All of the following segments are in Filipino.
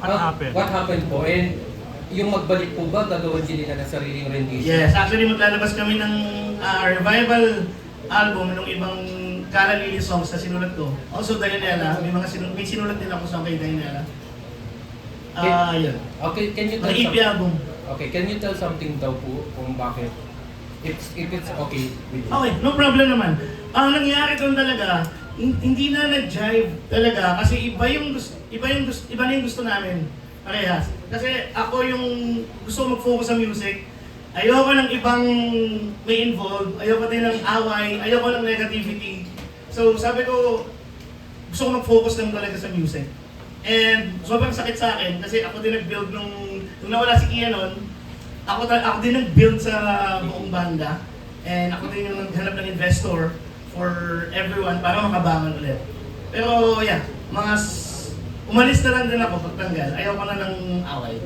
What happened po? And yung magbalik po ba, gagawin din nila ng sariling rendition? Yes, actually maglalabas kami ng revival album ng ibang Cara Lily songs na sinulat ko. Also Dianella, may sinulat din ako song kay Dianella. Yun. Okay, can you tell Ang EP album. Okay, can you tell something daw po kung bakit? If it's okay with you. Okay, no problem naman. Ang nangyari doon talaga, hindi na nag-jive talaga kasi iba na yung gusto namin. Parehas. Kasi ako yung gusto mag-focus sa music. Ayoko ng ibang may involved, ayoko din ng away, ayoko ng negativity. So sabi ko, gusto ko mag-focus lang talaga sa music. And sobrang sakit sa akin kasi ako din nag-build nung nawala si Kia nun, ako din nag-build sa buong banda. And ako din yung naghanap ng investor for everyone para makabangon ulit. Pero yeah, umalis na lang din ako pagtanggal. Ayoko na ng away.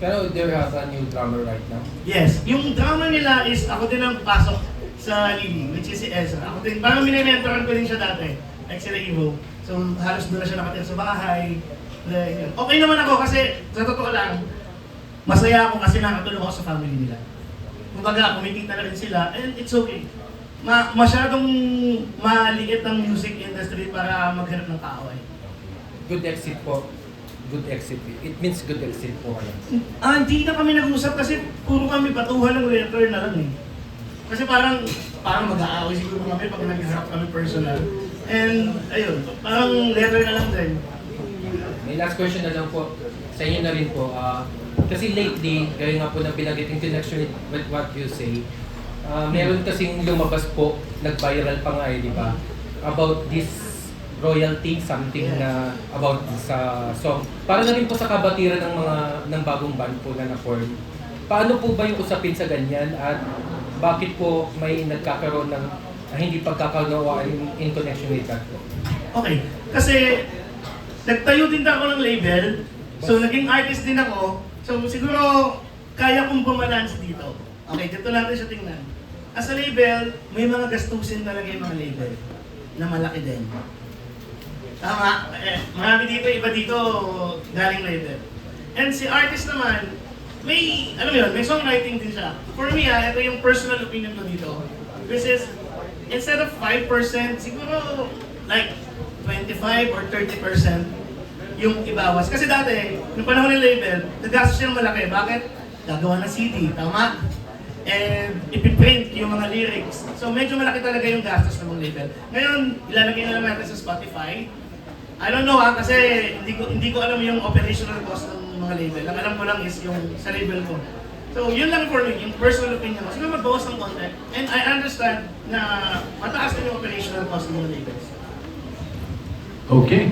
Pero they have a new drummer right now. Yes, yung drama nila is ako din ang pasok sa Lily, which is si Ezra. Ako din, parang minimentoran ko din siya dati, like sila Evo. So halos doon na siya nakatira sa bahay. Okay naman ako kasi sa totoo lang, masaya ako kasi nakatulong ako sa family nila. Kumbaga, kumikita na rin sila and it's okay. Masyadong maliit ang music industry para maghanap ng kaaway. Good exit po. Good exit. It means good exit po kayo. Hindi na kami nag-usap kasi puro kami batuhan ng letter na lang eh. Kasi parang mag-aaway siguro kami pag nag-harap kami personal. And ayun, parang letter na lang din. May last question na lang po. Sa inyo na rin po. Kasi lately, gaya nga po ng binanggit in connection with what you say, meron kasing lumabas po, nag-viral pa nga di ba? About this royalty, something na about sa song. Para na rin po sa kabatiran ng bagong band po na na-form. Paano po ba yung usapin sa ganyan at bakit po may nagkakaroon ng hindi pagkakaunawaan in connection with that po? Okay, kasi nagtayo din ako ng label, so naging artist din ako, so siguro kaya kong bumalance dito. Okay, dito natin siya tingnan. As a label, may mga gastusin talaga yung mga label na malaki din. Tama, marami dito, iba dito galing label. And si artist naman, may songwriting din siya. For me, ito yung personal opinion ko dito. Which is, instead of 5%, siguro like 25 or 30% yung ibawas. Kasi dati, nung panahon ng label, naggastos siya ng malaki. Bakit? Gagawa ng CD, tama? And ipiprint yung mga lyrics. So medyo malaki talaga yung gastos ng mga label. Ngayon, ilalagay na lang natin sa Spotify. I don't know kasi hindi ko alam yung operational cost ng mga label. Ang alam ko lang is yung sa label ko. So yun lang for me, yung personal opinion ko. Siguro magbawas ng konti. And I understand na mataas din yung operational cost ng mga labels. Okay.